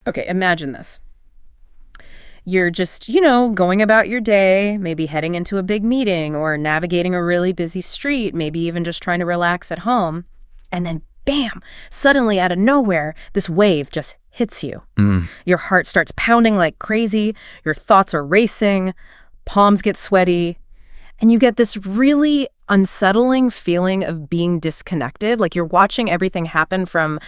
Okay, imagine this. You're just, going about your day, maybe heading into a big meeting or navigating a really busy street, maybe even just trying to relax at home. And then, bam, suddenly out of nowhere, this wave just hits you. Your heart starts pounding like crazy, your thoughts are racing, palms get sweaty, and you get this really unsettling feeling of being disconnected, like you're watching everything happen from,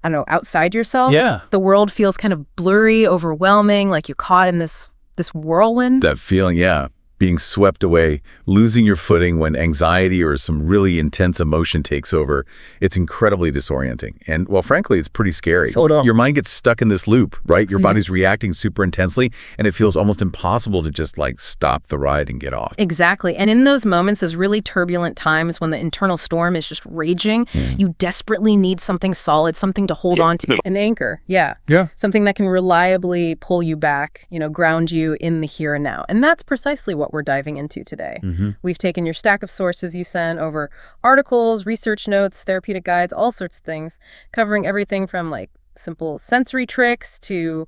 I don't know, outside yourself. Yeah. The world feels kind of blurry, overwhelming, like you're caught in this whirlwind. That feeling, yeah. Being swept away, losing your footing when anxiety or some really intense emotion takes over. It's incredibly disorienting. And, well, frankly, it's pretty scary. Your mind gets stuck in this loop, right? Your body's reacting super intensely, and it feels almost impossible to just, stop the ride and get off. Exactly. And in those moments, those really turbulent times when the internal storm is just raging, you desperately need something solid, something to hold on to. An anchor, yeah. Something that can reliably pull you back, ground you in the here and now. And that's precisely what we're diving into today. We've taken your stack of sources you sent over articles, research notes, therapeutic guides, all sorts of things, covering everything from simple sensory tricks to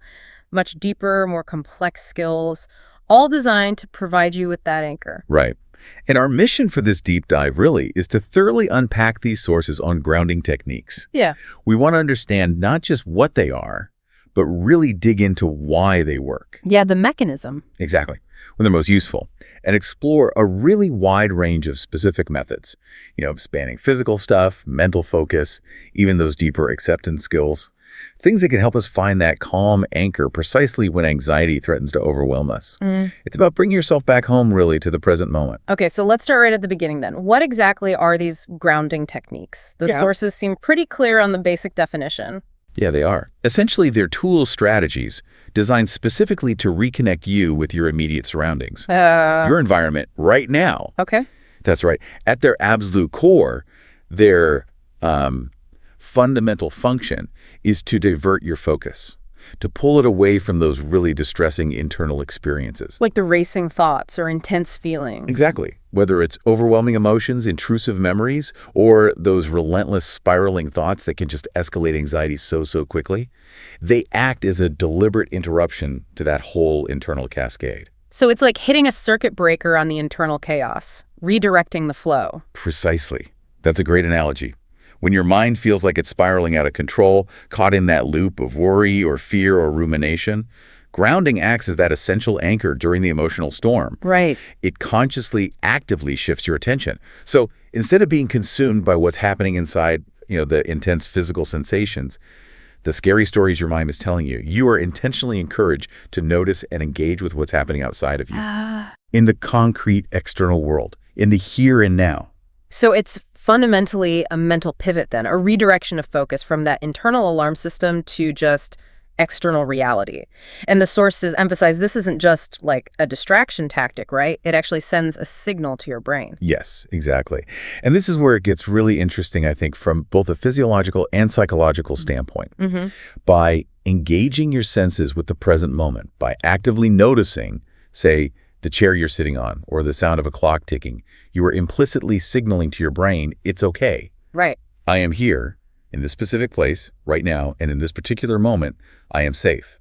much deeper, more complex skills, all designed to provide you with that anchor. Right. And our mission for this deep dive really is to thoroughly unpack these sources on grounding techniques. Yeah. We want to understand not just what they are, but really dig into why they work. Yeah, the mechanism. Exactly. When they're most useful, and explore a really wide range of specific methods, spanning physical stuff, mental focus, even those deeper acceptance skills, things that can help us find that calm anchor precisely when anxiety threatens to overwhelm us. It's about bringing yourself back home, really, to the present moment. Okay, so let's start right at the beginning then. What exactly are these grounding techniques? The sources seem pretty clear on the basic definition. Yeah, they are. Essentially, they're strategies designed specifically to reconnect you with your immediate surroundings, your environment right now. Okay. That's right. At their absolute core, their fundamental function is to divert your focus, to pull it away from those really distressing internal experiences. Like the racing thoughts or intense feelings. Exactly. Whether it's overwhelming emotions, intrusive memories, or those relentless spiraling thoughts that can just escalate anxiety so quickly, they act as a deliberate interruption to that whole internal cascade. So it's like hitting a circuit breaker on the internal chaos, redirecting the flow. Precisely. That's a great analogy. When your mind feels like it's spiraling out of control, caught in that loop of worry or fear or rumination, grounding acts as that essential anchor during the emotional storm. Right. It consciously, actively shifts your attention. So instead of being consumed by what's happening inside, the intense physical sensations, the scary stories your mind is telling you, you are intentionally encouraged to notice and engage with what's happening outside of you, in the concrete external world, in the here and now. So it's fundamentally a mental pivot then, a redirection of focus from that internal alarm system to just external reality. And the sources emphasize this isn't just like a distraction tactic, right? It actually sends a signal to your brain. Yes, exactly. And this is where it gets really interesting, I think, from both a physiological and psychological standpoint. By engaging your senses with the present moment, by actively noticing, say, the chair you're sitting on or the sound of a clock ticking, you are implicitly signaling to your brain, it's okay. Right. I am here in this specific place right now, and in this particular moment, I am safe.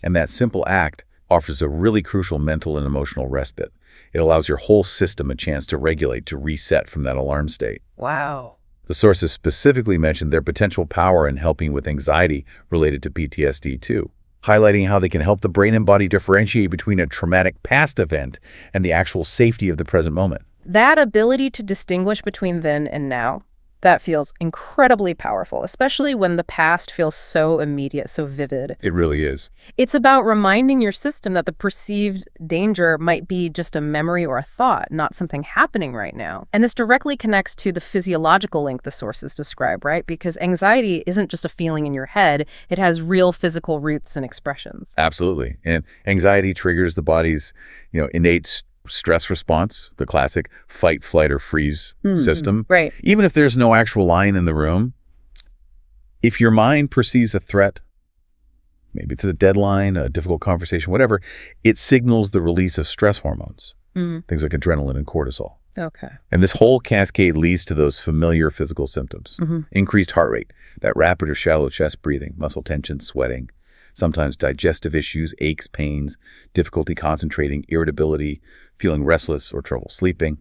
And that simple act offers a really crucial mental and emotional respite. It allows your whole system a chance to regulate, to reset from that alarm state. Wow. The sources specifically mentioned their potential power in helping with anxiety related to PTSD too, highlighting how they can help the brain and body differentiate between a traumatic past event and the actual safety of the present moment. That ability to distinguish between then and now, that feels incredibly powerful, especially when the past feels so immediate, so vivid. It really is. It's about reminding your system that the perceived danger might be just a memory or a thought, not something happening right now. And this directly connects to the physiological link the sources describe, right? Because anxiety isn't just a feeling in your head. It has real physical roots and expressions. Absolutely. And anxiety triggers the body's, innate stress response, the classic fight, flight, or freeze system. Right. Even if there's no actual lion in the room, if your mind perceives a threat, maybe it's a deadline, a difficult conversation, whatever, it signals the release of stress hormones, things like adrenaline and cortisol. Okay. And this whole cascade leads to those familiar physical symptoms. Increased heart rate, that rapid or shallow chest breathing, muscle tension, sweating, sometimes digestive issues, aches, pains, difficulty concentrating, irritability, feeling restless or trouble sleeping.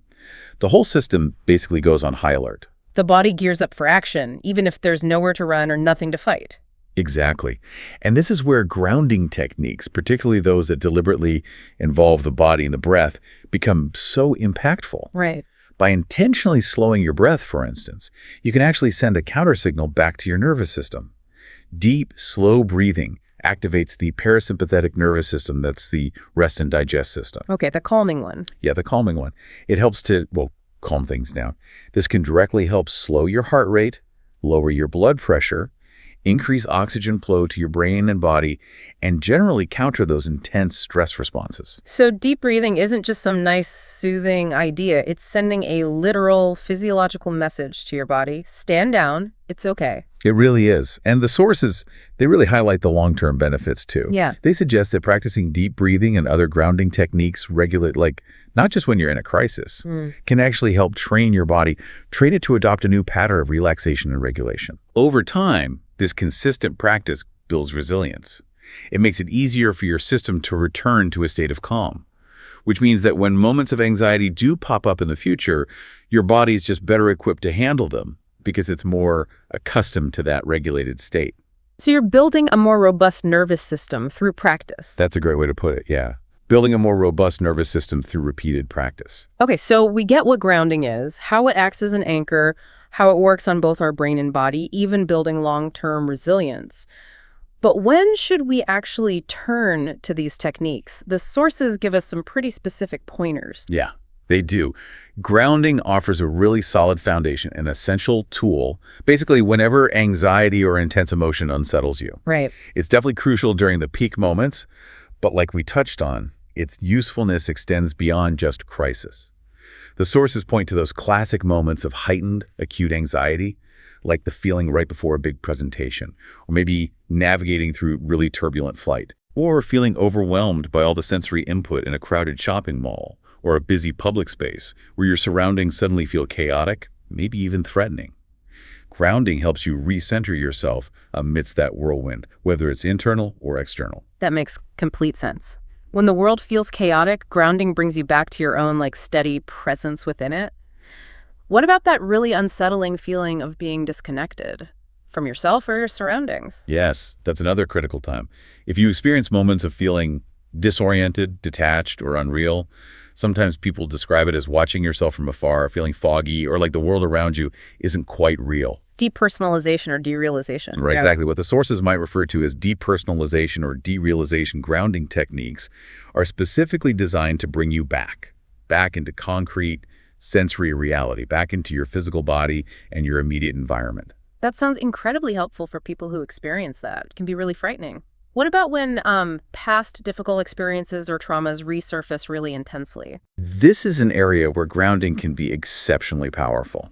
The whole system basically goes on high alert. The body gears up for action, even if there's nowhere to run or nothing to fight. Exactly. And this is where grounding techniques, particularly those that deliberately involve the body and the breath, become so impactful. Right. By intentionally slowing your breath, for instance, you can actually send a countersignal back to your nervous system. Deep, slow breathing activates the parasympathetic nervous system. That's the rest and digest system. Okay, the calming one. Yeah, the calming one. It helps to, calm things down. This can directly help slow your heart rate, lower your blood pressure, increase oxygen flow to your brain and body, and generally counter those intense stress responses. So deep breathing isn't just some nice, soothing idea. It's sending a literal physiological message to your body. Stand down. It's okay. It really is. And the sources, they really highlight the long-term benefits too. Yeah. They suggest that practicing deep breathing and other grounding techniques regulate, not just when you're in a crisis, can actually help train your body, train it to adopt a new pattern of relaxation and regulation. Over time, this consistent practice builds resilience. It makes it easier for your system to return to a state of calm, which means that when moments of anxiety do pop up in the future, your body is just better equipped to handle them because it's more accustomed to that regulated state. So you're building a more robust nervous system through practice. That's a great way to put it, yeah. Building a more robust nervous system through repeated practice. Okay, so we get what grounding is, how it acts as an anchor, how it works on both our brain and body, even building long-term resilience. But when should we actually turn to these techniques? The sources give us some pretty specific pointers. Yeah, they do. Grounding offers a really solid foundation, an essential tool, basically whenever anxiety or intense emotion unsettles you. Right. It's definitely crucial during the peak moments, but like we touched on, its usefulness extends beyond just crisis. The sources point to those classic moments of heightened acute anxiety, like the feeling right before a big presentation, or maybe navigating through really turbulent flight, or feeling overwhelmed by all the sensory input in a crowded shopping mall, or a busy public space where your surroundings suddenly feel chaotic, maybe even threatening. Grounding helps you recenter yourself amidst that whirlwind, whether it's internal or external. That makes complete sense. When the world feels chaotic, grounding brings you back to your own steady presence within it. What about that really unsettling feeling of being disconnected from yourself or your surroundings? Yes, that's another critical time. If you experience moments of feeling disoriented, detached, or unreal, sometimes people describe it as watching yourself from afar, feeling foggy, or like the world around you isn't quite real. Depersonalization or derealization. Right, exactly. What the sources might refer to as depersonalization or derealization grounding techniques are specifically designed to bring you back into concrete, sensory reality, back into your physical body and your immediate environment. That sounds incredibly helpful for people who experience that. It can be really frightening. What about when past difficult experiences or traumas resurface really intensely? This is an area where grounding can be exceptionally powerful,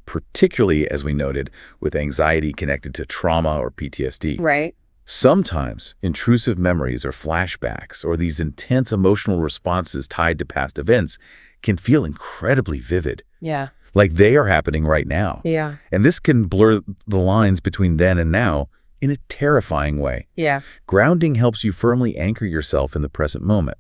particularly, as we noted, with anxiety connected to trauma or PTSD. Right. Sometimes intrusive memories or flashbacks or these intense emotional responses tied to past events can feel incredibly vivid. Yeah. Like they are happening right now. Yeah. And this can blur the lines between then and now in a terrifying way. Yeah. Grounding helps you firmly anchor yourself in the present moment,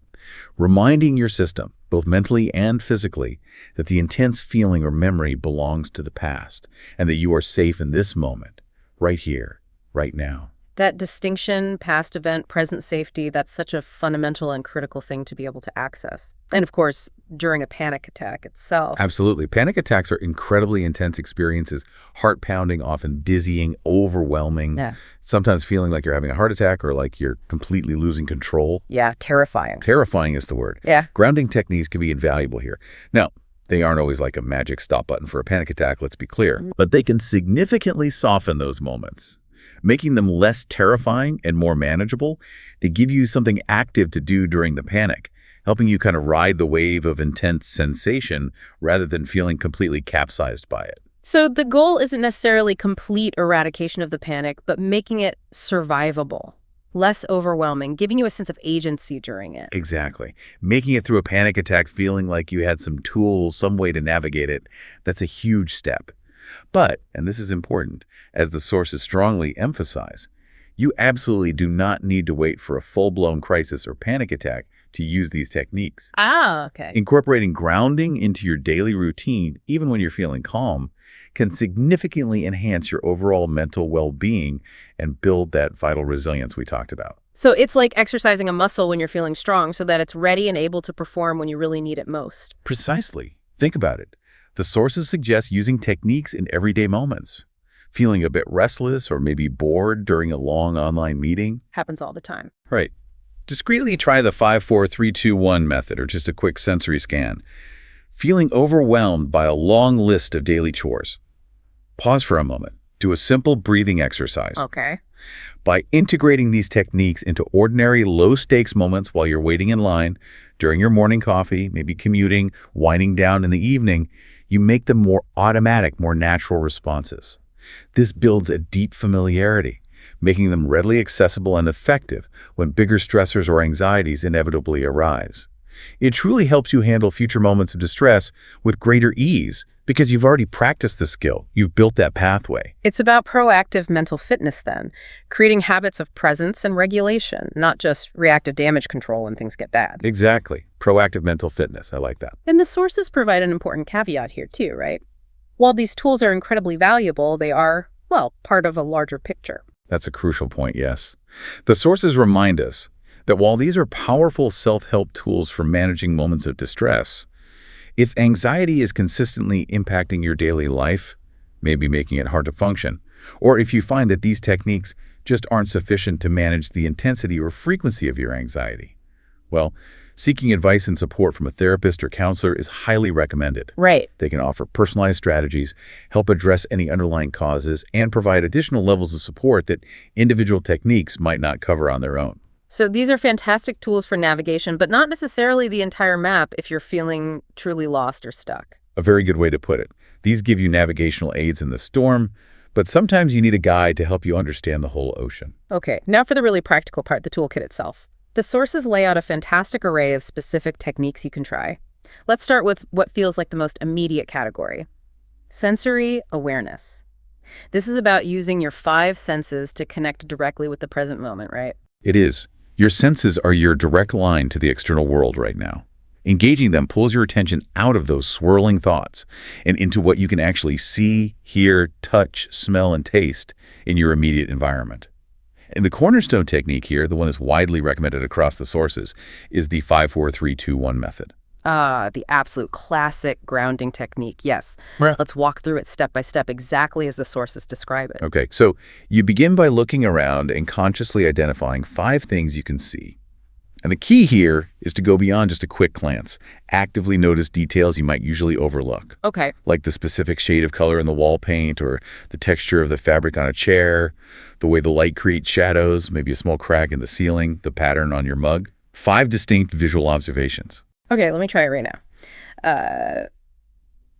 reminding your system, both mentally and physically, that the intense feeling or memory belongs to the past and that you are safe in this moment, right here, right now. That distinction, past event, present safety, that's such a fundamental and critical thing to be able to access. And of course, during a panic attack itself. Absolutely. Panic attacks are incredibly intense experiences, heart pounding, often dizzying, overwhelming, sometimes feeling like you're having a heart attack or like you're completely losing control. Yeah, terrifying. Terrifying is the word. Yeah. Grounding techniques can be invaluable here. Now, they aren't always like a magic stop button for a panic attack, let's be clear, but they can significantly soften those moments, making them less terrifying and more manageable. They give you something active to do during the panic, helping you kind of ride the wave of intense sensation rather than feeling completely capsized by it. So the goal isn't necessarily complete eradication of the panic, but making it survivable, less overwhelming, giving you a sense of agency during it. Exactly. Making it through a panic attack feeling like you had some tools, some way to navigate it, that's a huge step. But, and this is important, as the sources strongly emphasize, You absolutely do not need to wait for a full-blown crisis or panic attack to use these techniques. Ah, okay. Incorporating grounding into your daily routine, even when you're feeling calm, can significantly enhance your overall mental well-being and build that vital resilience we talked about. So it's like exercising a muscle when you're feeling strong so that it's ready and able to perform when you really need it most. Precisely. Think about it. The sources suggest using techniques in everyday moments. Feeling a bit restless or maybe bored during a long online meeting? Happens all the time. Right. Discreetly try the 5-4-3-2-1 method, or just a quick sensory scan. Feeling overwhelmed by a long list of daily chores? Pause for a moment. Do a simple breathing exercise. Okay. By integrating these techniques into ordinary low-stakes moments while you're waiting in line, during your morning coffee, maybe commuting, winding down in the evening, you make them more automatic, more natural responses. This builds a deep familiarity, making them readily accessible and effective when bigger stressors or anxieties inevitably arise. It truly helps you handle future moments of distress with greater ease because you've already practiced the skill. You've built that pathway. It's about proactive mental fitness then, creating habits of presence and regulation, not just reactive damage control when things get bad. Exactly. Proactive mental fitness. I like that. And the sources provide an important caveat here too, right? While these tools are incredibly valuable, they are, well, part of a larger picture. That's a crucial point, yes. The sources remind us that while these are powerful self-help tools for managing moments of distress, if anxiety is consistently impacting your daily life, maybe making it hard to function, or if you find that these techniques just aren't sufficient to manage the intensity or frequency of your anxiety, well, seeking advice and support from a therapist or counselor is highly recommended. Right. They can offer personalized strategies, help address any underlying causes, and provide additional levels of support that individual techniques might not cover on their own. So these are fantastic tools for navigation, but not necessarily the entire map if you're feeling truly lost or stuck. A very good way to put it. These give you navigational aids in the storm, but sometimes you need a guide to help you understand the whole ocean. Okay, now for the really practical part, the toolkit itself. The sources lay out a fantastic array of specific techniques you can try. Let's start with what feels like the most immediate category: sensory awareness. This is about using your 5 senses to connect directly with the present moment, right? It is. Your senses are your direct line to the external world right now. Engaging them pulls your attention out of those swirling thoughts and into what you can actually see, hear, touch, smell, and taste in your immediate environment. And the cornerstone technique here, the one that's widely recommended across the sources, is the 5-4-3-2-1 method. The absolute classic grounding technique, yes. Right. Let's walk through it step by step, exactly as the sources describe it. Okay, so you begin by looking around and consciously identifying 5 things you can see. And the key here is to go beyond just a quick glance. Actively notice details you might usually overlook. Okay. Like the specific shade of color in the wall paint, or the texture of the fabric on a chair, the way the light creates shadows, maybe a small crack in the ceiling, the pattern on your mug. 5 distinct visual observations. Okay, let me try it right now.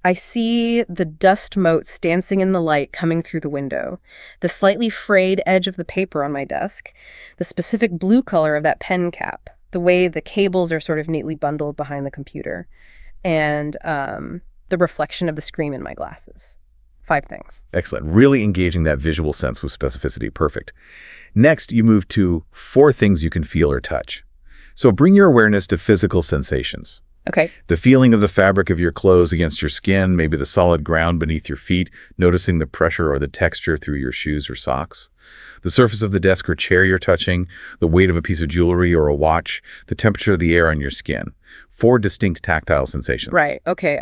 I see the dust motes dancing in the light coming through the window, the slightly frayed edge of the paper on my desk, the specific blue color of that pen cap, the way the cables are sort of neatly bundled behind the computer, and the reflection of the screen in my glasses. 5 things. Excellent. Really engaging that visual sense with specificity. Perfect. Next, you move to 4 things you can feel or touch. So bring your awareness to physical sensations. Okay. The feeling of the fabric of your clothes against your skin, maybe the solid ground beneath your feet, noticing the pressure or the texture through your shoes or socks. The surface of the desk or chair you're touching, the weight of a piece of jewelry or a watch, the temperature of the air on your skin. 4 distinct tactile sensations. Right. Okay.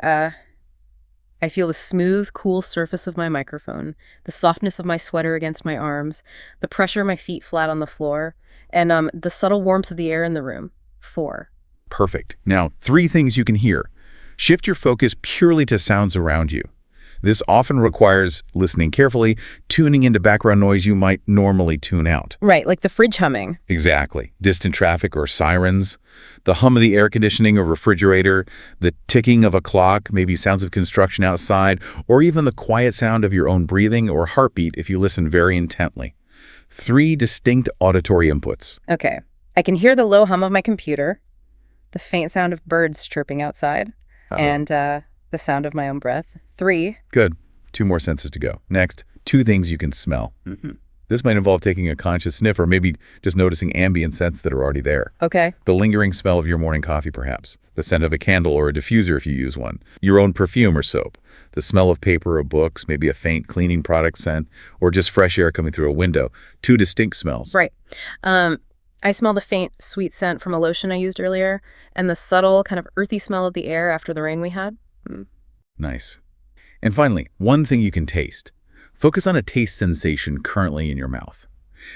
I feel the smooth, cool surface of my microphone, the softness of my sweater against my arms, the pressure of my feet flat on the floor, and the subtle warmth of the air in the room. 4. Perfect. Now, 3 things you can hear. Shift your focus purely to sounds around you. This often requires listening carefully, tuning into background noise you might normally tune out. Right, like the fridge humming. Exactly. Distant traffic or sirens, the hum of the air conditioning or refrigerator, the ticking of a clock, maybe sounds of construction outside, or even the quiet sound of your own breathing or heartbeat if you listen very intently. 3 distinct auditory inputs. Okay. I can hear the low hum of my computer, the faint sound of birds chirping outside, and the sound of my own breath. 3. Good. 2 more senses to go. Next, 2 things you can smell. This might involve taking a conscious sniff or maybe just noticing ambient scents that are already there. Okay. The lingering smell of your morning coffee, perhaps. The scent of a candle or a diffuser if you use one. Your own perfume or soap. The smell of paper or books, maybe a faint cleaning product scent, or just fresh air coming through a window. 2 distinct smells. Right. I smell the faint, sweet scent from a lotion I used earlier, and the subtle, kind of earthy smell of the air after the rain we had. Nice. And finally, one thing you can taste. Focus on a taste sensation currently in your mouth.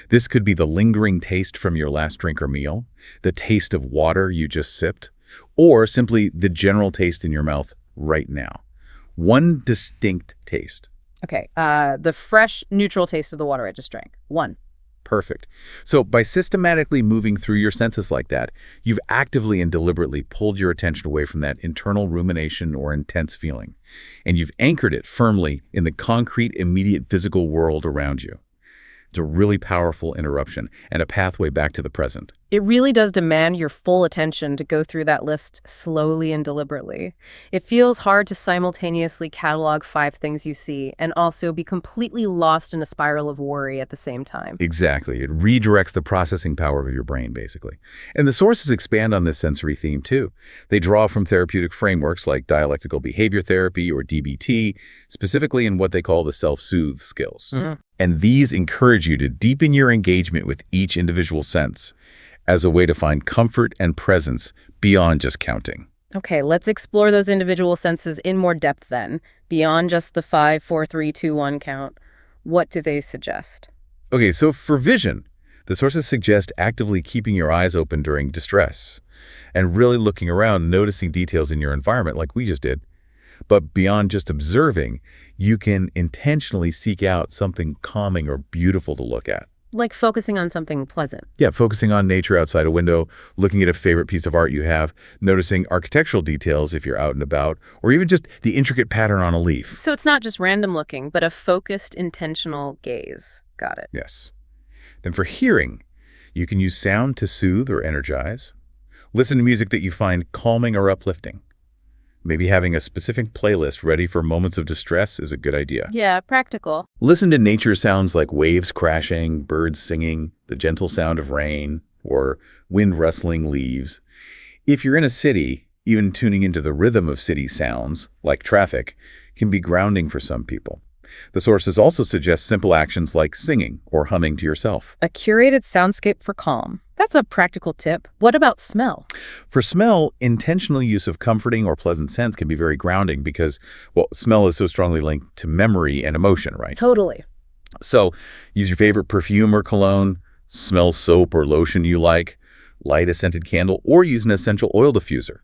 This could be the lingering taste from your last drink or meal, the taste of water you just sipped, or simply the general taste in your mouth right now. One distinct taste. Okay, the fresh, neutral taste of the water I just drank. 1. Perfect. So by systematically moving through your senses like that, you've actively and deliberately pulled your attention away from that internal rumination or intense feeling, and you've anchored it firmly in the concrete, immediate physical world around you. It's a really powerful interruption and a pathway back to the present. It really does demand your full attention to go through that list slowly and deliberately. It feels hard to simultaneously catalog 5 things you see and also be completely lost in a spiral of worry at the same time. Exactly. It redirects the processing power of your brain, basically. And the sources expand on this sensory theme, too. They draw from therapeutic frameworks like dialectical behavior therapy or DBT, specifically in what they call the self-soothe skills. And these encourage you to deepen your engagement with each individual sense as a way to find comfort and presence beyond just counting. Okay, let's explore those individual senses in more depth then, beyond just the 5, 4, 3, 2, 1 count. What do they suggest? Okay, so for vision, the sources suggest actively keeping your eyes open during distress and really looking around, noticing details in your environment like we just did. But beyond just observing, you can intentionally seek out something calming or beautiful to look at. Like focusing on something pleasant. Yeah, focusing on nature outside a window, looking at a favorite piece of art you have, noticing architectural details if you're out and about, or even just the intricate pattern on a leaf. So it's not just random looking, but a focused, intentional gaze. Got it. Yes. Then for hearing, you can use sound to soothe or energize. Listen to music that you find calming or uplifting. Maybe having a specific playlist ready for moments of distress is a good idea. Yeah, practical. Listen to nature sounds like waves crashing, birds singing, the gentle sound of rain, or wind rustling leaves. If you're in a city, even tuning into the rhythm of city sounds, like traffic, can be grounding for some people. The sources also suggest simple actions like singing or humming to yourself. A curated soundscape for calm. That's a practical tip. What about smell? For smell, intentional use of comforting or pleasant scents can be very grounding because, well, smell is so strongly linked to memory and emotion, right? Totally. So use your favorite perfume or cologne, smell soap or lotion you like, light a scented candle, or use an essential oil diffuser.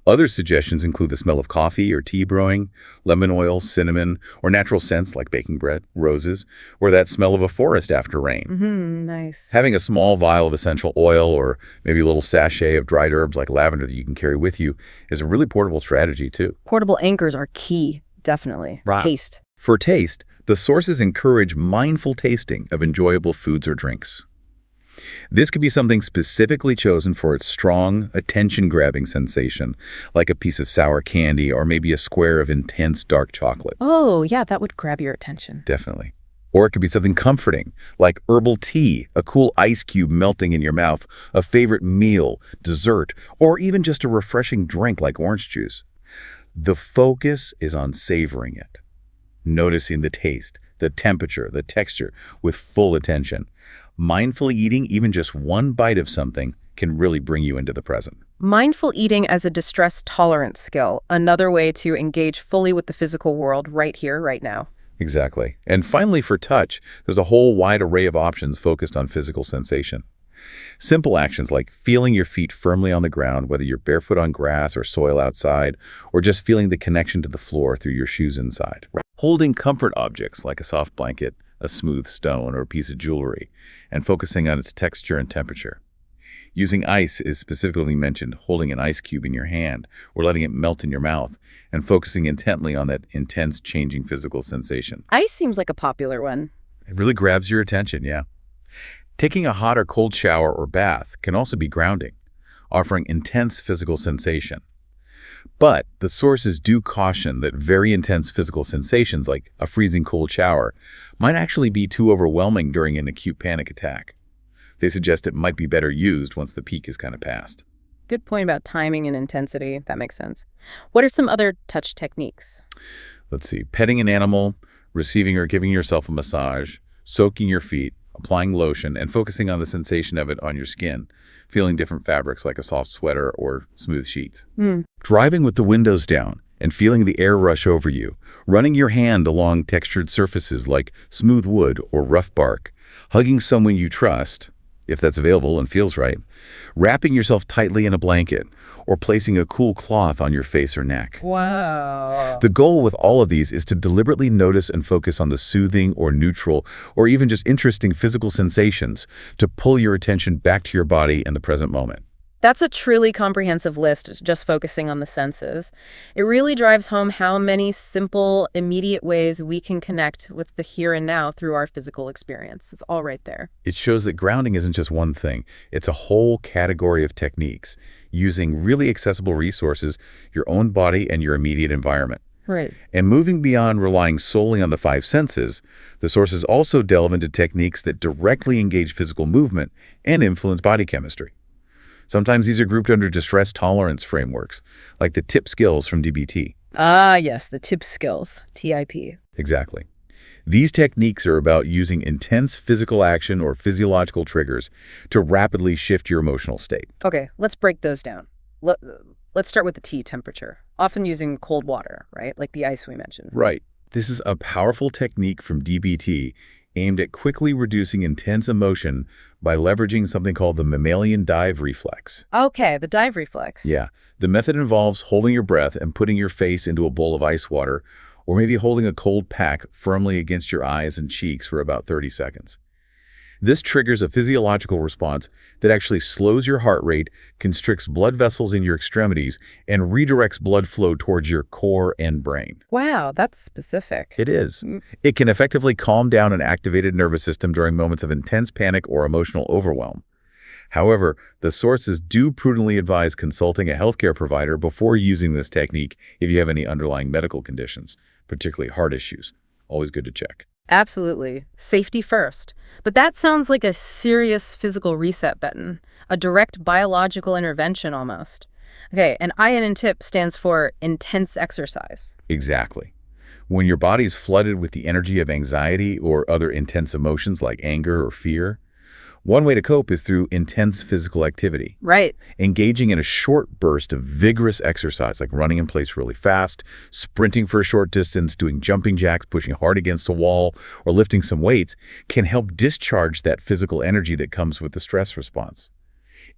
Other suggestions include the smell of coffee or tea brewing, lemon oil, cinnamon, or natural scents like baking bread, roses, or that smell of a forest after rain. Nice. Having a small vial of essential oil or maybe a little sachet of dried herbs like lavender that you can carry with you is a really portable strategy too. Portable anchors are key, definitely. Right. Taste. For taste, the sources encourage mindful tasting of enjoyable foods or drinks. This could be something specifically chosen for its strong, attention-grabbing sensation, like a piece of sour candy or maybe a square of intense dark chocolate. Oh, yeah, that would grab your attention. Definitely. Or it could be something comforting, like herbal tea, a cool ice cube melting in your mouth, a favorite meal, dessert, or even just a refreshing drink like orange juice. The focus is on savoring it, noticing the taste, the temperature, the texture with full attention. Mindfully eating even just one bite of something can really bring you into the present. Mindful eating as a distress tolerance skill, another way to engage fully with the physical world right here, right now. Exactly. And finally, for touch, there's a whole wide array of options focused on physical sensation. Simple actions like feeling your feet firmly on the ground, whether you're barefoot on grass or soil outside, or just feeling the connection to the floor through your shoes inside. Holding comfort objects like a soft blanket, a smooth stone, or a piece of jewelry, and focusing on its texture and temperature. Using ice is specifically mentioned, holding an ice cube in your hand or letting it melt in your mouth, and focusing intently on that intense changing physical sensation. Ice seems like a popular one. It really grabs your attention, yeah. Taking a hot or cold shower or bath can also be grounding, offering intense physical sensation. But the sources do caution that very intense physical sensations, like a freezing cold shower, might actually be too overwhelming during an acute panic attack. They suggest it might be better used once the peak is kind of passed. Good point about timing and intensity. That makes sense. What are some other touch techniques? Let's see, petting an animal, receiving or giving yourself a massage, soaking your feet, applying lotion, and focusing on the sensation of it on your skin, feeling different fabrics like a soft sweater or smooth sheets. Driving with the windows down and feeling the air rush over you, running your hand along textured surfaces like smooth wood or rough bark, hugging someone you trust, if that's available and feels right, wrapping yourself tightly in a blanket, or placing a cool cloth on your face or neck. Wow. The goal with all of these is to deliberately notice and focus on the soothing or neutral or even just interesting physical sensations to pull your attention back to your body and the present moment. That's a truly comprehensive list, just focusing on the senses. It really drives home how many simple, immediate ways we can connect with the here and now through our physical experience. It's all right there. It shows that grounding isn't just one thing. It's a whole category of techniques, using really accessible resources, your own body and your immediate environment. Right. And moving beyond relying solely on the five senses, the sources also delve into techniques that directly engage physical movement and influence body chemistry. Sometimes these are grouped under distress tolerance frameworks, like the TIP skills from DBT. Ah, yes, the TIP skills, TIP. Exactly. These techniques are about using intense physical action or physiological triggers to rapidly shift your emotional state. Okay, let's break those down. Let's start with the T temperature, often using cold water, right? Like the ice we mentioned. Right. This is a powerful technique from DBT aimed at quickly reducing intense emotion by leveraging something called the mammalian dive reflex. Okay, the dive reflex. Yeah. The method involves holding your breath and putting your face into a bowl of ice water, or maybe holding a cold pack firmly against your eyes and cheeks for about 30 seconds. This triggers a physiological response that actually slows your heart rate, constricts blood vessels in your extremities, and redirects blood flow towards your core and brain. Wow, that's specific. It is. It can effectively calm down an activated nervous system during moments of intense panic or emotional overwhelm. However, the sources do prudently advise consulting a healthcare provider before using this technique if you have any underlying medical conditions, particularly heart issues. Always good to check. Absolutely. Safety first. But that sounds like a serious physical reset button, a direct biological intervention almost. Okay, and IN in TIP stands for intense exercise. Exactly. When your body's flooded with the energy of anxiety or other intense emotions like anger or fear, one way to cope is through intense physical activity. Right. Engaging in a short burst of vigorous exercise, like running in place really fast, sprinting for a short distance, doing jumping jacks, pushing hard against a wall, or lifting some weights, can help discharge that physical energy that comes with the stress response.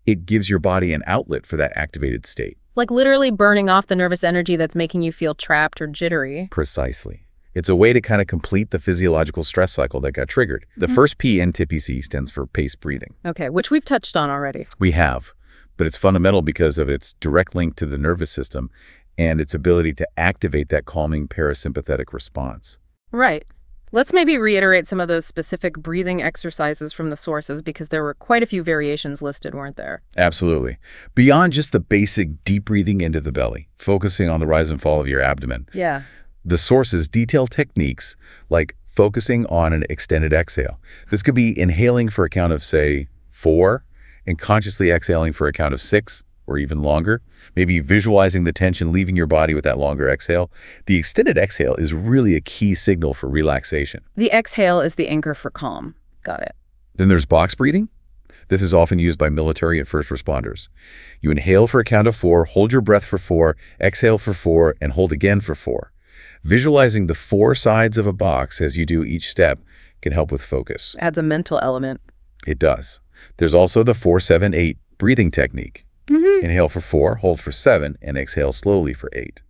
It gives your body an outlet for that activated state. Like literally burning off the nervous energy that's making you feel trapped or jittery. Precisely. It's a way to kind of complete the physiological stress cycle that got triggered. The first P in TIPC stands for paced breathing. Okay, which we've touched on already. We have, but it's fundamental because of its direct link to the nervous system and its ability to activate that calming parasympathetic response. Right. Let's maybe reiterate some of those specific breathing exercises from the sources because there were quite a few variations listed, weren't there? Absolutely. Beyond just the basic deep breathing into the belly, focusing on the rise and fall of your abdomen. Yeah. The sources detail techniques like focusing on an extended exhale. This could be inhaling for a count of, say, 4, and consciously exhaling for a count of 6 or even longer. Maybe visualizing the tension leaving your body with that longer exhale. The extended exhale is really a key signal for relaxation. The exhale is the anchor for calm. Got it. Then there's box breathing. This is often used by military and first responders. You inhale for a count of 4, hold your breath for 4, exhale for 4, and hold again for 4. Visualizing the 4 sides of a box as you do each step can help with focus. Adds a mental element. It does. There's also the 4-7-8 breathing technique. Inhale for 4, hold for 7, and exhale slowly for 8.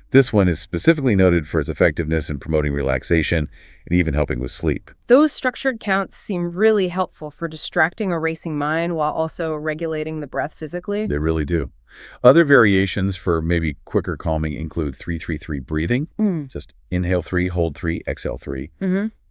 This one is specifically noted for its effectiveness in promoting relaxation and even helping with sleep. Those structured counts seem really helpful for distracting a racing mind while also regulating the breath physically. They really do. Other variations for maybe quicker calming include 3-3-3 breathing. Just inhale 3, hold 3, exhale 3.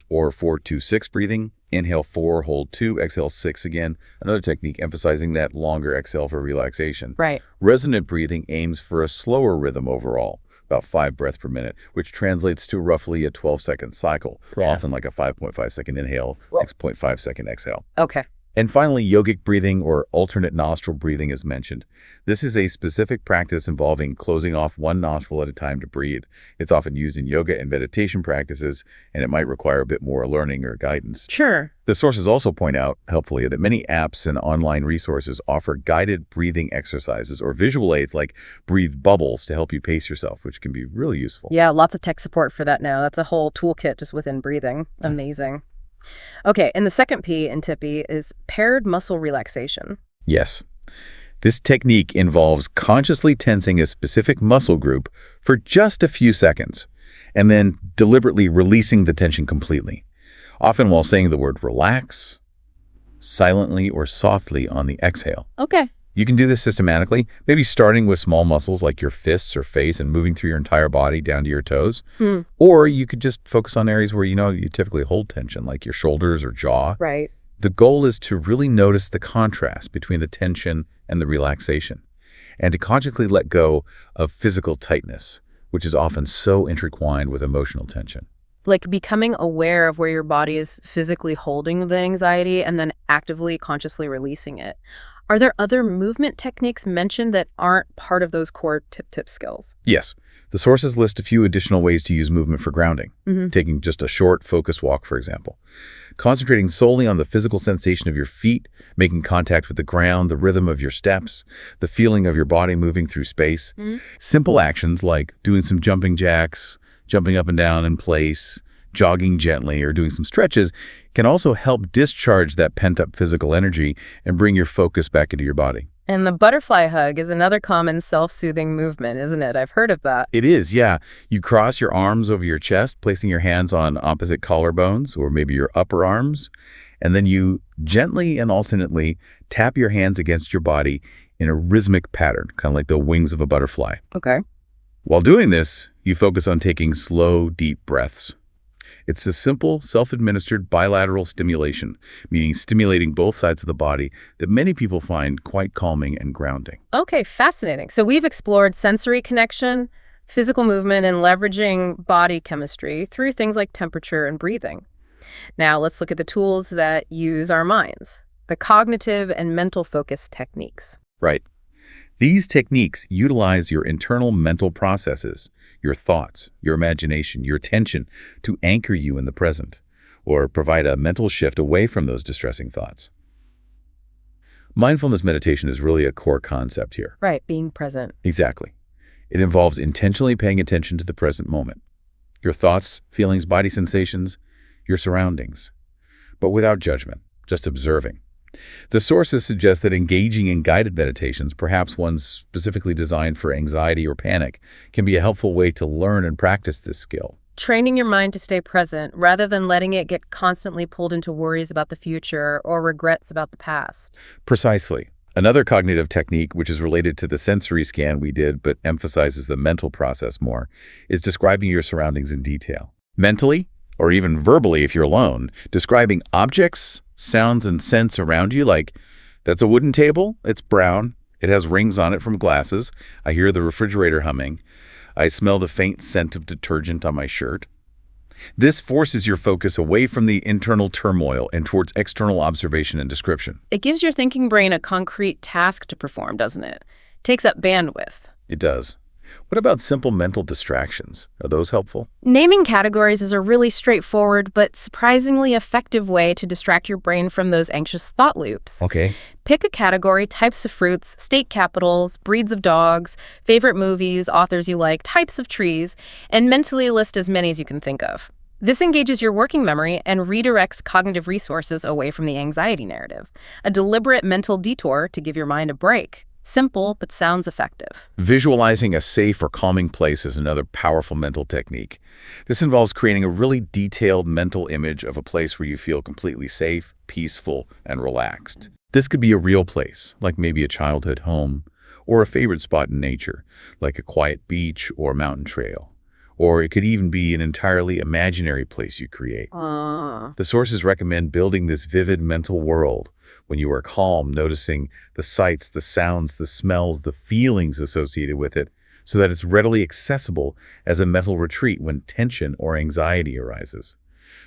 Or 4-2-6 breathing. Inhale 4, hold 2, exhale 6 again. Another technique emphasizing that longer exhale for relaxation. Right. Resonant breathing aims for a slower rhythm overall, about 5 breaths per minute, which translates to roughly a 12-second cycle, often like a 5.5-second inhale, 6.5-second exhale. Okay. And finally, yogic breathing or alternate nostril breathing is mentioned. This is a specific practice involving closing off one nostril at a time to breathe. It's often used in yoga and meditation practices, and it might require a bit more learning or guidance. Sure. The sources also point out, helpfully, that many apps and online resources offer guided breathing exercises or visual aids like breathe bubbles to help you pace yourself, which can be really useful. Yeah, lots of tech support for that now. That's a whole toolkit just within breathing. Amazing. Okay, and the second P in TIPI is paired muscle relaxation. Yes. This technique involves consciously tensing a specific muscle group for just a few seconds, and then deliberately releasing the tension completely, often while saying the word relax, silently or softly on the exhale. Okay. You can do this systematically, maybe starting with small muscles like your fists or face and moving through your entire body down to your toes. Or you could just focus on areas where you typically hold tension, like your shoulders or jaw. Right. The goal is to really notice the contrast between the tension and the relaxation, and to consciously let go of physical tightness, which is often so intertwined with emotional tension. Like becoming aware of where your body is physically holding the anxiety and then actively, consciously releasing it. Are there other movement techniques mentioned that aren't part of those core tip skills? Yes. The sources list a few additional ways to use movement for grounding, taking just a short, focused walk, for example. Concentrating solely on the physical sensation of your feet, making contact with the ground, the rhythm of your steps, the feeling of your body moving through space. Simple actions like doing some jumping jacks, jumping up and down in place, jogging gently, or doing some stretches can also help discharge that pent-up physical energy and bring your focus back into your body. And the butterfly hug is another common self-soothing movement, isn't it? I've heard of that. It is, yeah. You cross your arms over your chest, placing your hands on opposite collarbones or maybe your upper arms, and then you gently and alternately tap your hands against your body in a rhythmic pattern, kind of like the wings of a butterfly. Okay. While doing this, you focus on taking slow, deep breaths. It's a simple, self-administered bilateral stimulation, meaning stimulating both sides of the body, that many people find quite calming and grounding. Okay, fascinating. So we've explored sensory connection, physical movement, and leveraging body chemistry through things like temperature and breathing. Now let's look at the tools that use our minds, the cognitive and mental focus techniques. Right. These techniques utilize your internal mental processes, your thoughts, your imagination, your attention to anchor you in the present, or provide a mental shift away from those distressing thoughts. Mindfulness meditation is really a core concept here. Right, being present. Exactly. It involves intentionally paying attention to the present moment, your thoughts, feelings, body sensations, your surroundings, but without judgment, just observing. The sources suggest that engaging in guided meditations, perhaps ones specifically designed for anxiety or panic, can be a helpful way to learn and practice this skill. Training your mind to stay present rather than letting it get constantly pulled into worries about the future or regrets about the past. Precisely. Another cognitive technique, which is related to the sensory scan we did but emphasizes the mental process more, is describing your surroundings in detail. Mentally, or even verbally if you're alone, describing objects, sounds, and scents around you, like, that's a wooden table, it's brown, it has rings on it from glasses, I hear the refrigerator humming, I smell the faint scent of detergent on my shirt. This forces your focus away from the internal turmoil and towards external observation and description. It gives your thinking brain a concrete task to perform, doesn't it? Takes up bandwidth. It does. What about simple mental distractions? Are those helpful? Naming categories is a really straightforward but surprisingly effective way to distract your brain from those anxious thought loops. Okay. Pick a category: types of fruits, state capitals, breeds of dogs, favorite movies, authors you like, types of trees, and mentally list as many as you can think of. This engages your working memory and redirects cognitive resources away from the anxiety narrative. A deliberate mental detour to give your mind a break. Simple, but sounds effective. Visualizing a safe or calming place is another powerful mental technique. This involves creating a really detailed mental image of a place where you feel completely safe, peaceful, and relaxed. This could be a real place, like maybe a childhood home, or a favorite spot in nature, like a quiet beach or a mountain trail. or it could even be an entirely imaginary place you create. The sources recommend building this vivid mental world when you are calm, noticing the sights, the sounds, the smells, the feelings associated with it, so that it's readily accessible as a mental retreat when tension or anxiety arises.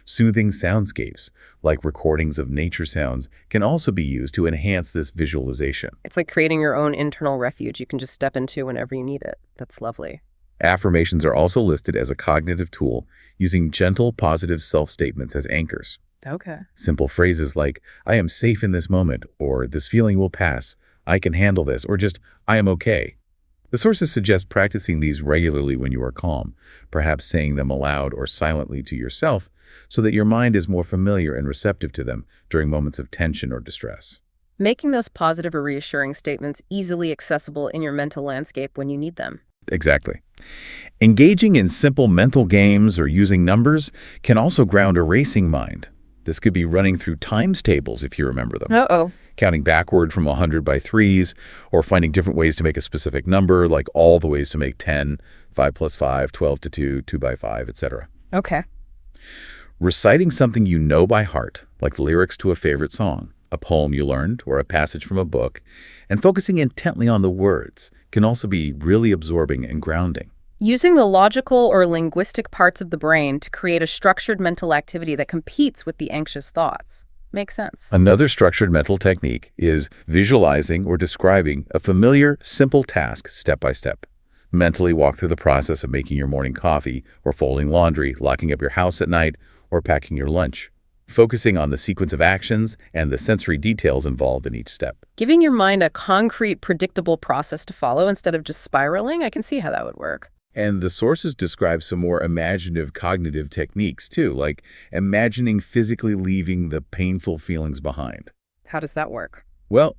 Soothing soundscapes, like recordings of nature sounds, can also be used to enhance this visualization. It's like creating your own internal refuge you can just step into whenever you need it. That's lovely. Affirmations are also listed as a cognitive tool, using gentle, positive self-statements as anchors. Okay. Simple phrases like, I am safe in this moment, or this feeling will pass, I can handle this, or just, I am okay. The sources suggest practicing these regularly when you are calm, perhaps saying them aloud or silently to yourself, so that your mind is more familiar and receptive to them during moments of tension or distress. Making those positive or reassuring statements easily accessible in your mental landscape when you need them. Exactly. Engaging in simple mental games or using numbers can also ground a racing mind. This could be running through times tables if you remember them. Uh-oh. Counting backward from 100 by threes, or finding different ways to make a specific number, like all the ways to make 10, 5 plus 5, 12 to 2, 2 by 5, etc. Okay. Reciting something you know by heart, like the lyrics to a favorite song, a poem you learned, or a passage from a book, and focusing intently on the words can also be really absorbing and grounding. Using the logical or linguistic parts of the brain to create a structured mental activity that competes with the anxious thoughts. Makes sense. Another structured mental technique is visualizing or describing a familiar, simple task step by step. Mentally walk through the process of making your morning coffee, or folding laundry, locking up your house at night, or packing your lunch, focusing on the sequence of actions and the sensory details involved in each step. Giving your mind a concrete, predictable process to follow instead of just spiraling, I can see how that would work. And the sources describe some more imaginative cognitive techniques too, like imagining physically leaving the painful feelings behind. How does that work? Well,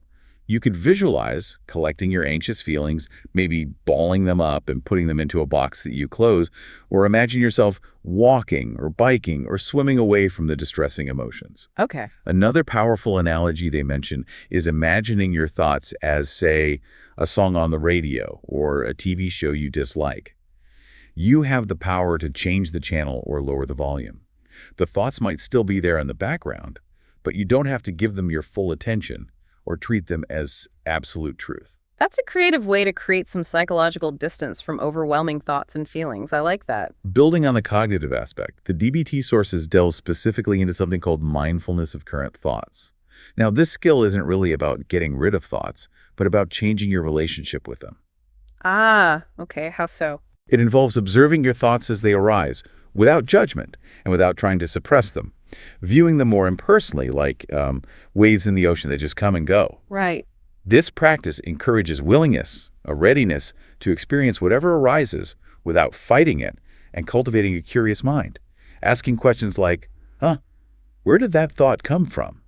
you could visualize collecting your anxious feelings, maybe balling them up and putting them into a box that you close, or imagine yourself walking or biking or swimming away from the distressing emotions. Okay. Another powerful analogy they mention is imagining your thoughts as, say, a song on the radio or a TV show you dislike. You have the power to change the channel or lower the volume. The thoughts might still be there in the background, but you don't have to give them your full attention or treat them as absolute truth. That's a creative way to create some psychological distance from overwhelming thoughts and feelings. I like that. Building on the cognitive aspect, the DBT sources delve specifically into something called mindfulness of current thoughts. Now, this skill isn't really about getting rid of thoughts, but about changing your relationship with them. Ah, okay. How so? It involves observing your thoughts as they arise, without judgment and without trying to suppress them, viewing them more impersonally, like waves in the ocean that just come and go. Right. This practice encourages willingness, a readiness to experience whatever arises without fighting it, and cultivating a curious mind, asking questions like, where did that thought come from?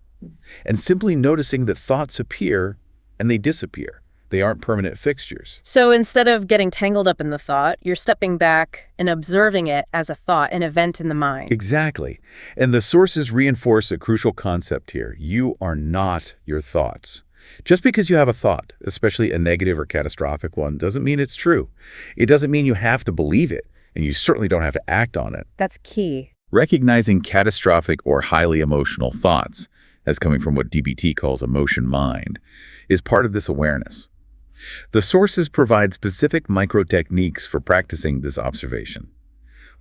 And simply noticing that thoughts appear and they disappear. They aren't permanent fixtures. So instead of getting tangled up in the thought, you're stepping back and observing it as a thought, an event in the mind. Exactly. And the sources reinforce a crucial concept here. You are not your thoughts. Just because you have a thought, especially a negative or catastrophic one, doesn't mean it's true. It doesn't mean you have to believe it, and you certainly don't have to act on it. That's key. Recognizing catastrophic or highly emotional thoughts, as coming from what DBT calls emotion mind, is part of this awareness. The sources provide specific micro-techniques for practicing this observation,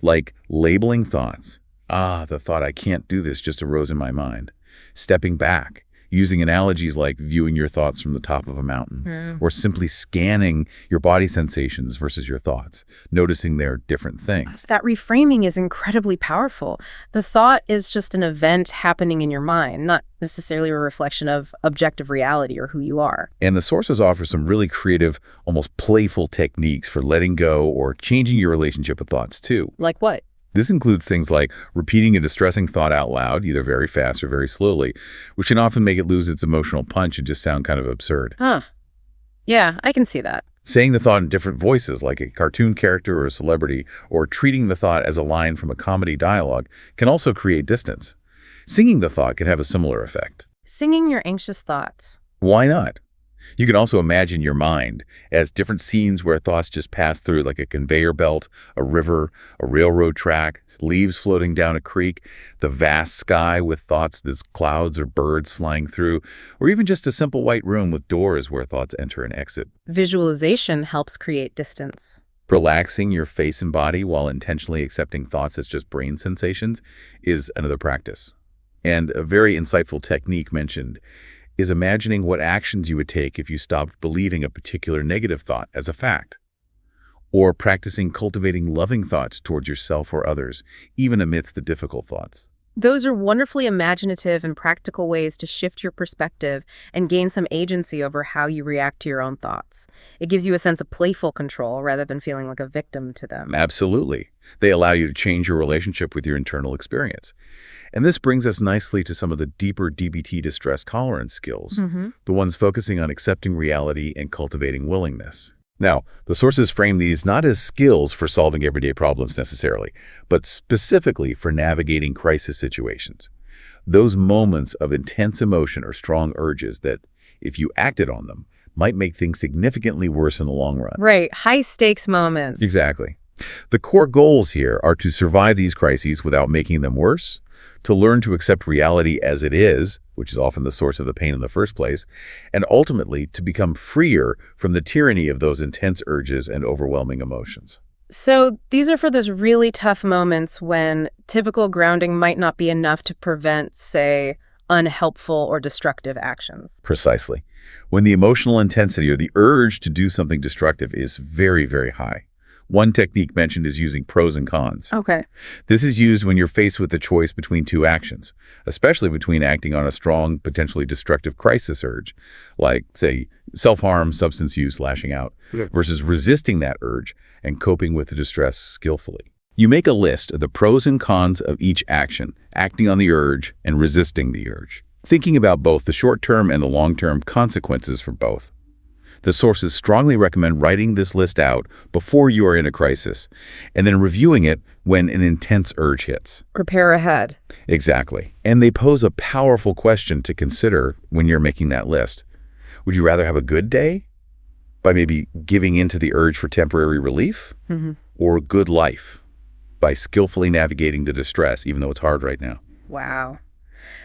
like labeling thoughts. The thought I can't do this just arose in my mind. Stepping back, using analogies like viewing your thoughts from the top of a mountain, or simply scanning your body sensations versus your thoughts, noticing they're different things. That reframing is incredibly powerful. The thought is just an event happening in your mind, not necessarily a reflection of objective reality or who you are. And the sources offer some really creative, almost playful techniques for letting go or changing your relationship with thoughts too. Like what? This includes things like repeating a distressing thought out loud, either very fast or very slowly, which can often make it lose its emotional punch and just sound kind of absurd. Yeah, I can see that. Saying the thought in different voices, like a cartoon character or a celebrity, or treating the thought as a line from a comedy dialogue can also create distance. Singing the thought can have a similar effect. Singing your anxious thoughts. Why not? You can also imagine your mind as different scenes where thoughts just pass through, like a conveyor belt, a river, a railroad track, leaves floating down a creek, the vast sky with thoughts as clouds or birds flying through, or even just a simple white room with doors where thoughts enter and exit. Visualization helps create distance. Relaxing your face and body while intentionally accepting thoughts as just brain sensations is another practice. And a very insightful technique mentioned is imagining what actions you would take if you stopped believing a particular negative thought as a fact, or practicing cultivating loving thoughts towards yourself or others, even amidst the difficult thoughts. Those are wonderfully imaginative and practical ways to shift your perspective and gain some agency over how you react to your own thoughts. It gives you a sense of playful control rather than feeling like a victim to them. Absolutely. They allow you to change your relationship with your internal experience. And this brings us nicely to some of the deeper DBT distress tolerance skills, the ones focusing on accepting reality and cultivating willingness. Now, the sources frame these not as skills for solving everyday problems necessarily, but specifically for navigating crisis situations. Those moments of intense emotion or strong urges that, if you acted on them, might make things significantly worse in the long run. Right, high-stakes moments. Exactly. The core goals here are to survive these crises without making them worse, to learn to accept reality as it is, which is often the source of the pain in the first place, and ultimately to become freer from the tyranny of those intense urges and overwhelming emotions. So these are for those really tough moments when typical grounding might not be enough to prevent, say, unhelpful or destructive actions. Precisely. When the emotional intensity or the urge to do something destructive is very, very high. One technique mentioned is using pros and cons. Okay. This is used when you're faced with the choice between two actions, especially between acting on a strong, potentially destructive crisis urge, like, say, self-harm, substance use, lashing out, versus resisting that urge and coping with the distress skillfully. You make a list of the pros and cons of each action, acting on the urge and resisting the urge, thinking about both the short-term and the long-term consequences for both. The sources strongly recommend writing this list out before you are in a crisis, and then reviewing it when an intense urge hits. Prepare ahead. Exactly. And they pose a powerful question to consider when you're making that list. Would you rather have a good day by maybe giving into the urge for temporary relief, or a good life by skillfully navigating the distress, even though it's hard right now? Wow.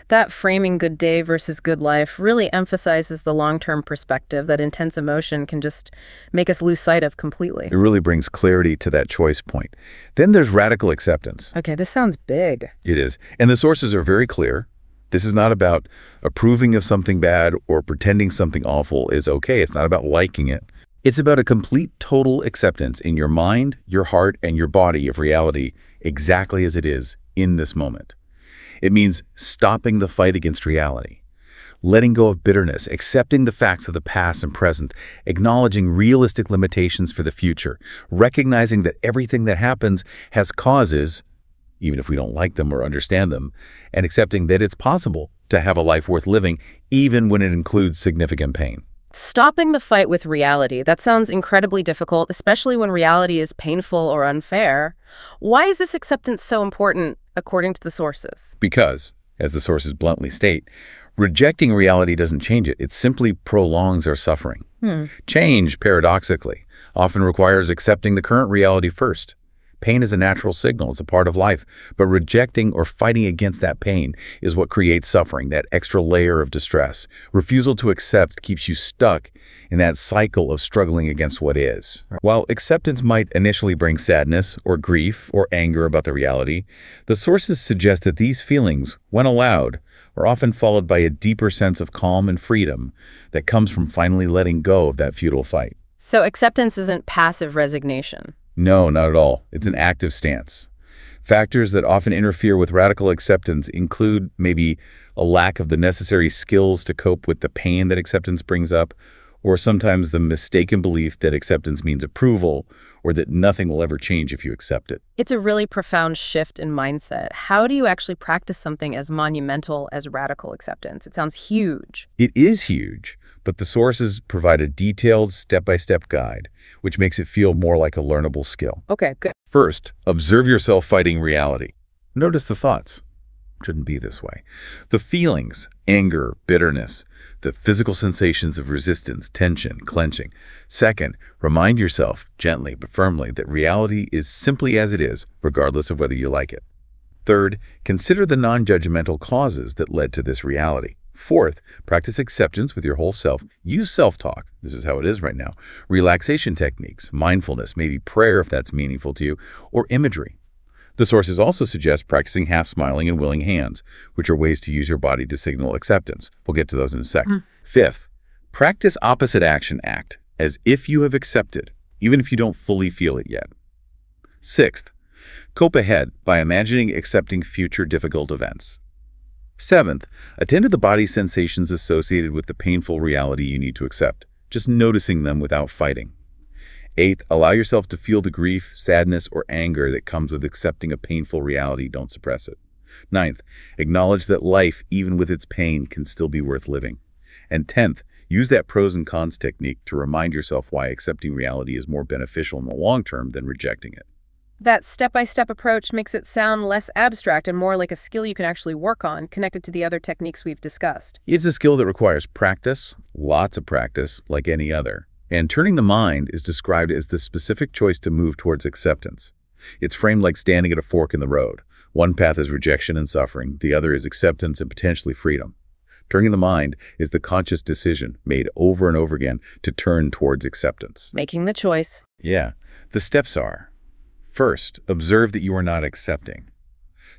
That framing good day versus good life really emphasizes the long-term perspective that intense emotion can just make us lose sight of completely. It really brings clarity to that choice point. Then there's radical acceptance. Okay, this sounds big. It is. And the sources are very clear. This is not about approving of something bad or pretending something awful is okay. It's not about liking it. It's about a complete, total acceptance in your mind, your heart, and your body of reality exactly as it is in this moment. It means stopping the fight against reality, letting go of bitterness, accepting the facts of the past and present, acknowledging realistic limitations for the future, recognizing that everything that happens has causes, even if we don't like them or understand them, and accepting that it's possible to have a life worth living, even when it includes significant pain. Stopping the fight with reality, that sounds incredibly difficult, especially when reality is painful or unfair. Why is this acceptance so important, according to the sources? Because, as the sources bluntly state, rejecting reality doesn't change it. It simply prolongs our suffering. Change, paradoxically, often requires accepting the current reality first. Pain is a natural signal. It's a part of life. But rejecting or fighting against that pain is what creates suffering, that extra layer of distress. Refusal to accept keeps you stuck in that cycle of struggling against what is. While acceptance might initially bring sadness or grief or anger about the reality, the sources suggest that these feelings, when allowed, are often followed by a deeper sense of calm and freedom that comes from finally letting go of that futile fight. So acceptance isn't passive resignation. No, not at all. It's an active stance. Factors that often interfere with radical acceptance include maybe a lack of the necessary skills to cope with the pain that acceptance brings up, or sometimes the mistaken belief that acceptance means approval, or that nothing will ever change if you accept it. It's a really profound shift in mindset. How do you actually practice something as monumental as radical acceptance? It sounds huge. It is huge, but the sources provide a detailed step-by-step guide, which makes it feel more like a learnable skill. Okay, good. First, observe yourself fighting reality. Notice the thoughts. Shouldn't be this way. The feelings, anger, bitterness, the physical sensations of resistance, tension, clenching. Second, remind yourself, gently but firmly, that reality is simply as it is, regardless of whether you like it. Third, consider the non-judgmental causes that led to this reality. Fourth, practice acceptance with your whole self. Use self-talk. This is how it is right now. Relaxation techniques, mindfulness, maybe prayer if that's meaningful to you, or imagery. The sources also suggest practicing half-smiling and willing hands, which are ways to use your body to signal acceptance. We'll get to those in a sec. Fifth, practice opposite action act, as if you have accepted, even if you don't fully feel it yet. Sixth, cope ahead by imagining accepting future difficult events. Seventh, attend to the body's sensations associated with the painful reality you need to accept, just noticing them without fighting. Eighth, allow yourself to feel the grief, sadness, or anger that comes with accepting a painful reality. Don't suppress it. Ninth, acknowledge that life, even with its pain, can still be worth living. And 10th, use that pros and cons technique to remind yourself why accepting reality is more beneficial in the long term than rejecting it. That step-by-step approach makes it sound less abstract and more like a skill you can actually work on, connected to the other techniques we've discussed. It's a skill that requires practice, lots of practice, like any other. And turning the mind is described as the specific choice to move towards acceptance. It's framed like standing at a fork in the road. One path is rejection and suffering, the other is acceptance and potentially freedom. Turning the mind is the conscious decision, made over and over again, to turn towards acceptance. Making the choice. Yeah. The steps are: first, observe that you are not accepting.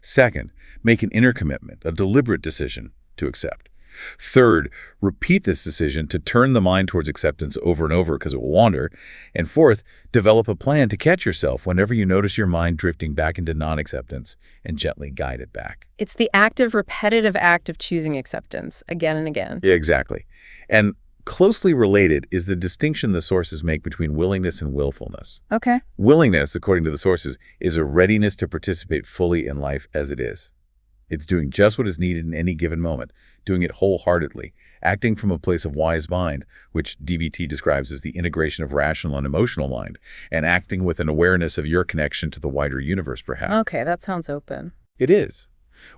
Second, make an inner commitment, a deliberate decision to accept. Third, repeat this decision to turn the mind towards acceptance over and over because it will wander. And fourth, develop a plan to catch yourself whenever you notice your mind drifting back into non-acceptance and gently guide it back. It's the active, repetitive act of choosing acceptance again and again. Yeah, exactly. And closely related is the distinction the sources make between willingness and willfulness. Okay. Willingness, according to the sources, is a readiness to participate fully in life as it is. It's doing just what is needed in any given moment, doing it wholeheartedly, acting from a place of wise mind, which DBT describes as the integration of rational and emotional mind, and acting with an awareness of your connection to the wider universe, perhaps. Okay, that sounds open. It is.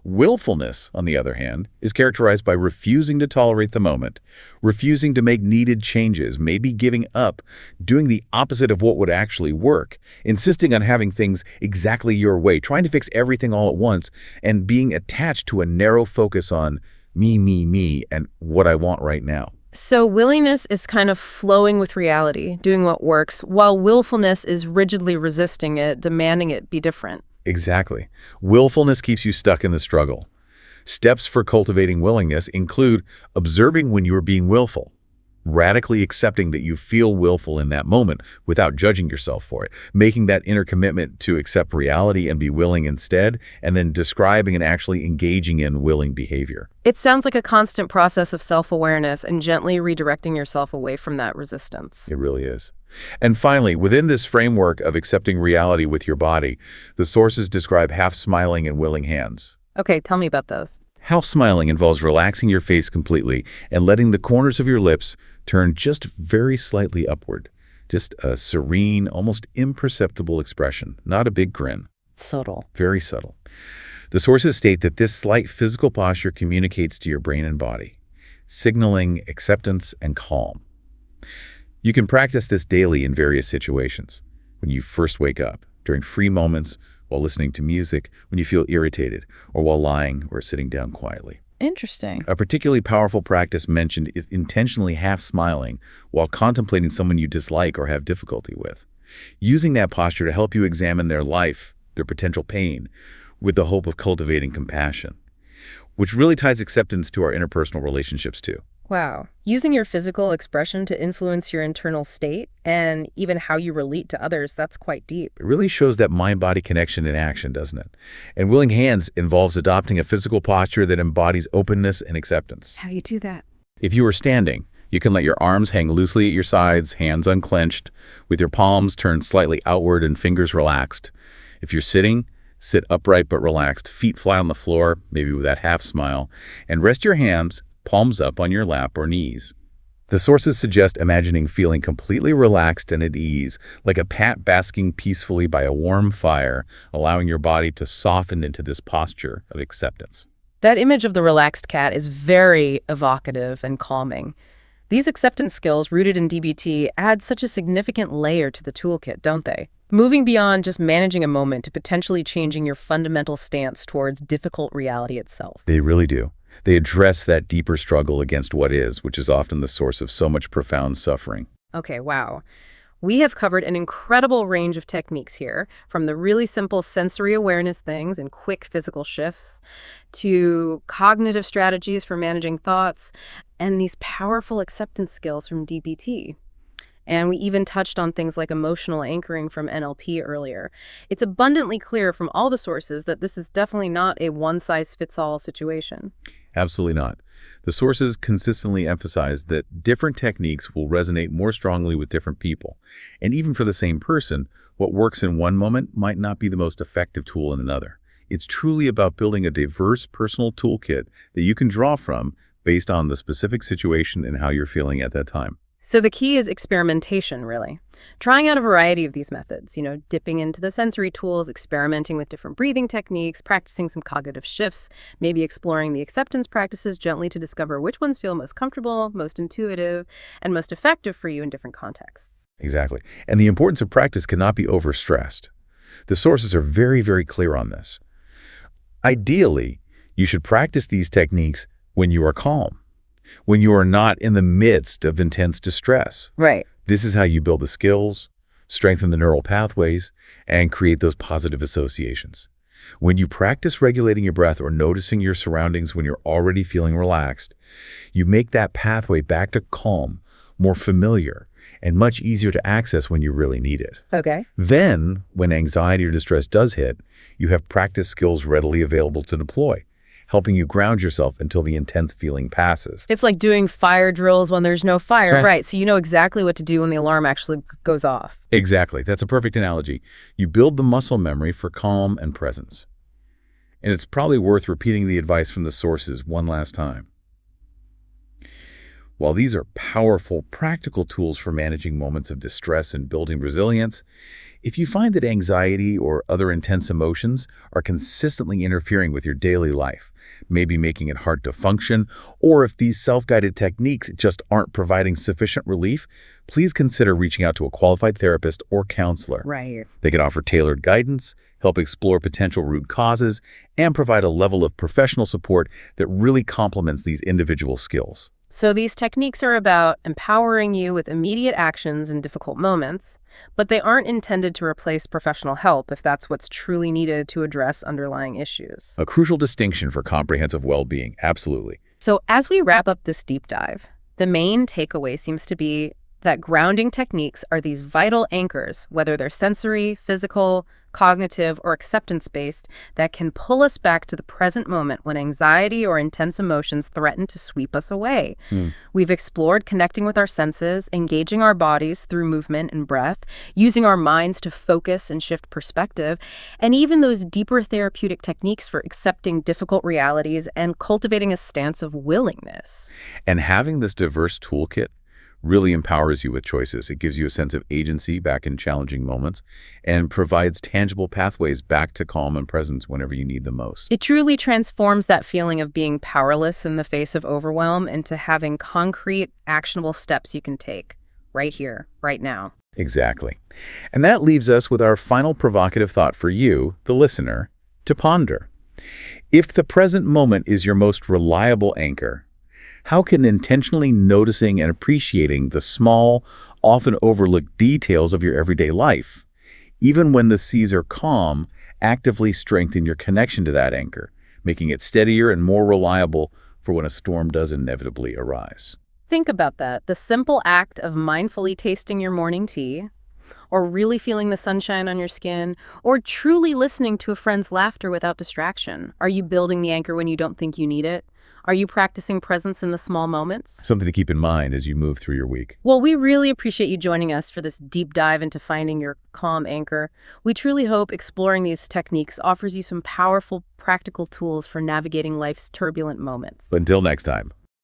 Willfulness, on the other hand, is characterized by refusing to tolerate the moment, refusing to make needed changes, maybe giving up, doing the opposite of what would actually work, insisting on having things exactly your way, trying to fix everything all at once, and being attached to a narrow focus on me, and what I want right now. So willingness is kind of flowing with reality, doing what works, while willfulness is rigidly resisting it, demanding it be different. Exactly. Willfulness keeps you stuck in the struggle. Steps for cultivating willingness include observing when you are being willful, radically accepting that you feel willful in that moment without judging yourself for it, making that inner commitment to accept reality and be willing instead, and then describing and actually engaging in willing behavior. It sounds like a constant process of self-awareness and gently redirecting yourself away from that resistance. It really is. And finally, within this framework of accepting reality with your body, the sources describe half-smiling and willing hands. Okay, tell me about those. Half-smiling involves relaxing your face completely and letting the corners of your lips turn just very slightly upward. Just a serene, almost imperceptible expression, not a big grin. Subtle. Very subtle. The sources state that this slight physical posture communicates to your brain and body, signaling acceptance and calm. You can practice this daily in various situations. When you first wake up, during free moments, while listening to music, when you feel irritated, or while lying or sitting down quietly. Interesting. A particularly powerful practice mentioned is intentionally half-smiling while contemplating someone you dislike or have difficulty with. Using that posture to help you examine their life, their potential pain, with the hope of cultivating compassion, which really ties acceptance to our interpersonal relationships too. Wow. Using your physical expression to influence your internal state and even how you relate to others, that's quite deep. It really shows that mind-body connection in action, doesn't it? And willing hands involves adopting a physical posture that embodies openness and acceptance. How do you do that? If you are standing, you can let your arms hang loosely at your sides, hands unclenched, with your palms turned slightly outward and fingers relaxed. If you're sitting, sit upright but relaxed, feet flat on the floor, maybe with that half smile, and rest your hands palms up on your lap or knees. The sources suggest imagining feeling completely relaxed and at ease, like a cat basking peacefully by a warm fire, allowing your body to soften into this posture of acceptance. That image of the relaxed cat is very evocative and calming. These acceptance skills rooted in DBT add such a significant layer to the toolkit, don't they? Moving beyond just managing a moment to potentially changing your fundamental stance towards difficult reality itself. They really do. They address that deeper struggle against what is, which is often the source of so much profound suffering. Okay, wow. We have covered an incredible range of techniques here, from the really simple sensory awareness things and quick physical shifts, to cognitive strategies for managing thoughts, and these powerful acceptance skills from DBT. And we even touched on things like emotional anchoring from NLP earlier. It's abundantly clear from all the sources that this is definitely not a one-size-fits-all situation. Absolutely not. The sources consistently emphasize that different techniques will resonate more strongly with different people. And even for the same person, what works in one moment might not be the most effective tool in another. It's truly about building a diverse personal toolkit that you can draw from based on the specific situation and how you're feeling at that time. So the key is experimentation, really. Trying out a variety of these methods, dipping into the sensory tools, experimenting with different breathing techniques, practicing some cognitive shifts, maybe exploring the acceptance practices gently to discover which ones feel most comfortable, most intuitive, and most effective for you in different contexts. Exactly. And the importance of practice cannot be overstressed. The sources are very, very clear on this. Ideally, you should practice these techniques when you are calm, when you are not in the midst of intense distress. Right. This is how you build the skills, strengthen the neural pathways, and create those positive associations. When you practice regulating your breath or noticing your surroundings when you're already feeling relaxed, you make that pathway back to calm more familiar and much easier to access when you really need it. Okay. Then, when anxiety or distress does hit, you have practice skills readily available to deploy, helping you ground yourself until the intense feeling passes. It's like doing fire drills when there's no fire, right? So you know exactly what to do when the alarm actually goes off. Exactly. That's a perfect analogy. You build the muscle memory for calm and presence. And it's probably worth repeating the advice from the sources one last time. While these are powerful, practical tools for managing moments of distress and building resilience, if you find that anxiety or other intense emotions are consistently interfering with your daily life, maybe making it hard to function, or if these self-guided techniques just aren't providing sufficient relief, please consider reaching out to a qualified therapist or counselor. Right. They can offer tailored guidance, help explore potential root causes, and provide a level of professional support that really complements these individual skills. So these techniques are about empowering you with immediate actions in difficult moments, but they aren't intended to replace professional help if that's what's truly needed to address underlying issues. A crucial distinction for comprehensive well-being, absolutely. So as we wrap up this deep dive, the main takeaway seems to be that grounding techniques are these vital anchors, whether they're sensory, physical, cognitive, or acceptance-based, that can pull us back to the present moment when anxiety or intense emotions threaten to sweep us away. We've explored connecting with our senses, engaging our bodies through movement and breath, using our minds to focus and shift perspective, and even those deeper therapeutic techniques for accepting difficult realities and cultivating a stance of willingness. And having this diverse toolkit really empowers you with choices. It gives you a sense of agency back in challenging moments and provides tangible pathways back to calm and presence whenever you need them most. It truly transforms that feeling of being powerless in the face of overwhelm into having concrete, actionable steps you can take right here, right now. Exactly. And that leaves us with our final provocative thought for you, the listener, to ponder. If the present moment is your most reliable anchor, how can intentionally noticing and appreciating the small, often overlooked details of your everyday life, even when the seas are calm, actively strengthen your connection to that anchor, making it steadier and more reliable for when a storm does inevitably arise? Think about that. The simple act of mindfully tasting your morning tea, or really feeling the sunshine on your skin, or truly listening to a friend's laughter without distraction. Are you building the anchor when you don't think you need it? Are you practicing presence in the small moments? Something to keep in mind as you move through your week. Well, we really appreciate you joining us for this deep dive into finding your calm anchor. We truly hope exploring these techniques offers you some powerful, practical tools for navigating life's turbulent moments. Until next time.